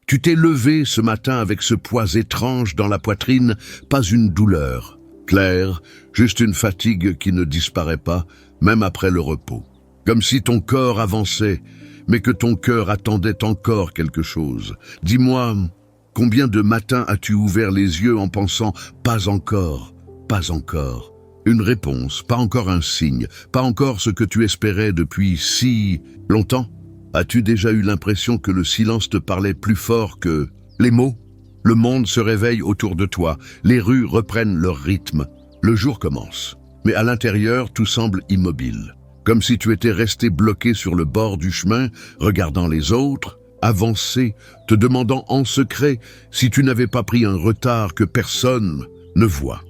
Tu t'es levé ce matin avec ce poids étrange dans la poitrine, pas une douleur. Claire, juste une fatigue qui ne disparaît pas, même après le repos. Comme si ton corps avançait, mais que ton cœur attendait encore quelque chose. Dis-moi, combien de matins as-tu ouvert les yeux en pensant « pas encore, pas encore ». Une réponse, pas encore un signe, pas encore ce que tu espérais depuis si longtemps. As-tu déjà eu l'impression que le silence te parlait plus fort que les mots? Le monde se réveille autour de toi, les rues reprennent leur rythme. Le jour commence, mais à l'intérieur, tout semble immobile. Comme si tu étais resté bloqué sur le bord du chemin, regardant les autres, avancer, te demandant en secret si tu n'avais pas pris un retard que personne ne voit.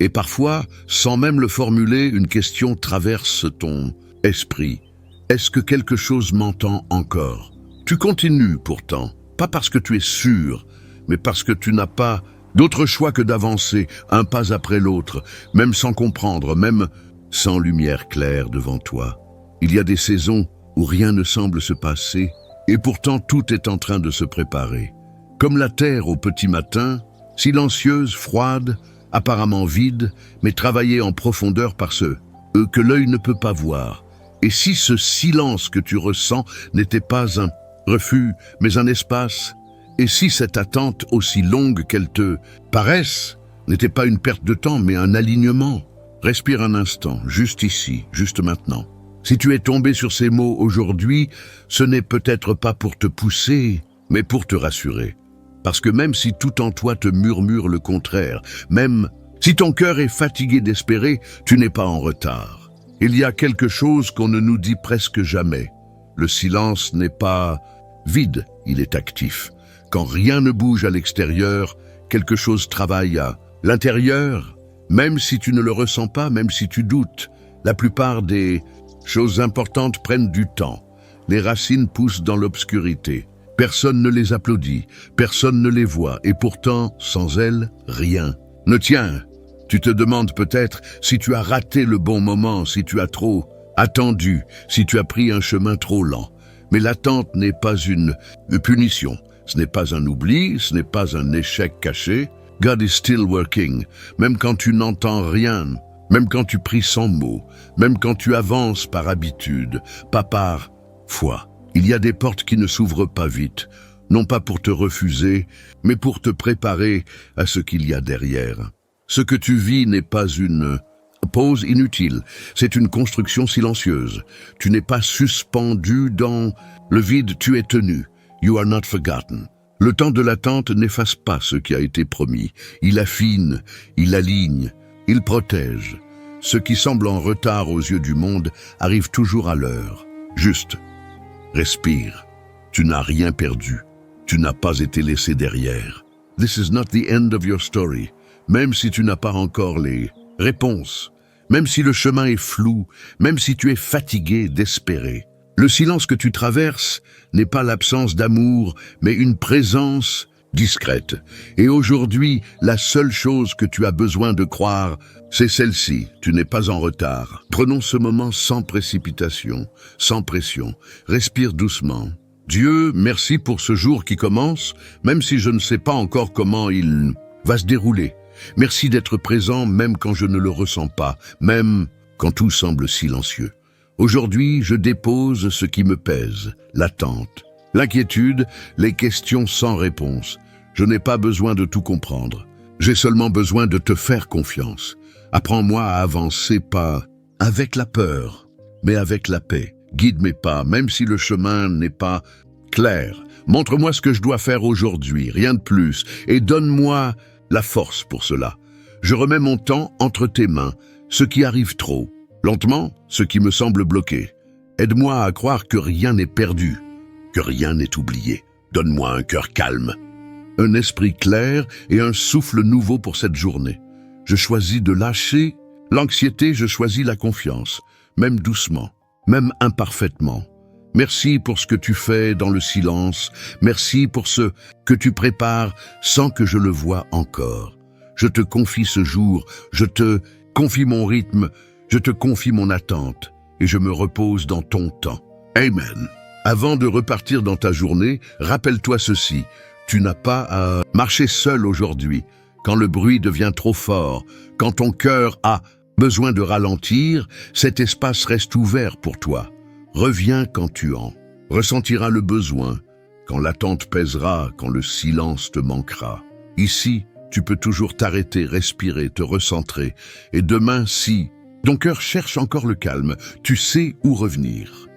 Et parfois, sans même le formuler, une question traverse ton esprit. Est-ce que quelque chose m'entend encore? Tu continues pourtant, pas parce que tu es sûr, mais parce que tu n'as pas d'autre choix que d'avancer, un pas après l'autre, même sans comprendre, même sans lumière claire devant toi. Il y a des saisons où rien ne semble se passer, et pourtant tout est en train de se préparer. Comme la terre au petit matin, silencieuse, froide, apparemment vide, mais travaillée en profondeur par ceux que l'œil ne peut pas voir. Et si ce silence que tu ressens n'était pas un refus, mais un espace? Et si cette attente, aussi longue qu'elle te paraisse, n'était pas une perte de temps, mais un alignement? Respire un instant, juste ici, juste maintenant. Si tu es tombé sur ces mots aujourd'hui, ce n'est peut-être pas pour te pousser, mais pour te rassurer. Parce que même si tout en toi te murmure le contraire, même si ton cœur est fatigué d'espérer, tu n'es pas en retard. Il y a quelque chose qu'on ne nous dit presque jamais. Le silence n'est pas vide, il est actif. Quand rien ne bouge à l'extérieur, quelque chose travaille à l'intérieur, même si tu ne le ressens pas, même si tu doutes. La plupart des choses importantes prennent du temps. Les racines poussent dans l'obscurité. Personne ne les applaudit, personne ne les voit, et pourtant, sans elles, rien. Ne tiens, tu te demandes peut-être si tu as raté le bon moment, si tu as trop attendu, si tu as pris un chemin trop lent. Mais l'attente n'est pas une punition, ce n'est pas un oubli, ce n'est pas un échec caché. God is still working, même quand tu n'entends rien, même quand tu pries sans mots, même quand tu avances par habitude, pas par foi. Il y a des portes qui ne s'ouvrent pas vite, non pas pour te refuser, mais pour te préparer à ce qu'il y a derrière. Ce que tu vis n'est pas une pause inutile, c'est une construction silencieuse. Tu n'es pas suspendu dans le vide, tu es tenu. You are not forgotten. Le temps de l'attente n'efface pas ce qui a été promis. Il affine, il aligne, il protège. Ce qui semble en retard aux yeux du monde arrive toujours à l'heure. Juste. Respire. Tu n'as rien perdu. Tu n'as pas été laissé derrière. This is not the end of your story. Même si tu n'as pas encore les réponses, même si le chemin est flou, même si tu es fatigué d'espérer. Le silence que tu traverses n'est pas l'absence d'amour, mais une présence discrète. Et aujourd'hui, la seule chose que tu as besoin de croire, c'est celle-ci. Tu n'es pas en retard. Prenons ce moment sans précipitation, sans pression. Respire doucement. Dieu, merci pour ce jour qui commence, même si je ne sais pas encore comment il va se dérouler. Merci d'être présent même quand je ne le ressens pas, même quand tout semble silencieux. Aujourd'hui, je dépose ce qui me pèse, l'attente, l'inquiétude, les questions sans réponse. Je n'ai pas besoin de tout comprendre. J'ai seulement besoin de te faire confiance. Apprends-moi à avancer pas avec la peur, mais avec la paix. Guide mes pas, même si le chemin n'est pas clair. Montre-moi ce que je dois faire aujourd'hui, rien de plus, et donne-moi la force pour cela. Je remets mon temps entre tes mains, ce qui arrive trop. Lentement, ce qui me semble bloqué. Aide-moi à croire que rien n'est perdu, que rien n'est oublié. Donne-moi un cœur calme, un esprit clair et un souffle nouveau pour cette journée. Je choisis de lâcher l'anxiété, je choisis la confiance, même doucement, même imparfaitement. Merci pour ce que tu fais dans le silence. Merci pour ce que tu prépares sans que je le voie encore. Je te confie ce jour, je te confie mon rythme, je te confie mon attente et je me repose dans ton temps. Amen. Avant de repartir dans ta journée, rappelle-toi ceci. Tu n'as pas à marcher seul aujourd'hui, quand le bruit devient trop fort, quand ton cœur a besoin de ralentir, cet espace reste ouvert pour toi. Reviens quand tu en ressentiras le besoin, quand l'attente pèsera, quand le silence te manquera. Ici, tu peux toujours t'arrêter, respirer, te recentrer. Et demain, si ton cœur cherche encore le calme, tu sais où revenir.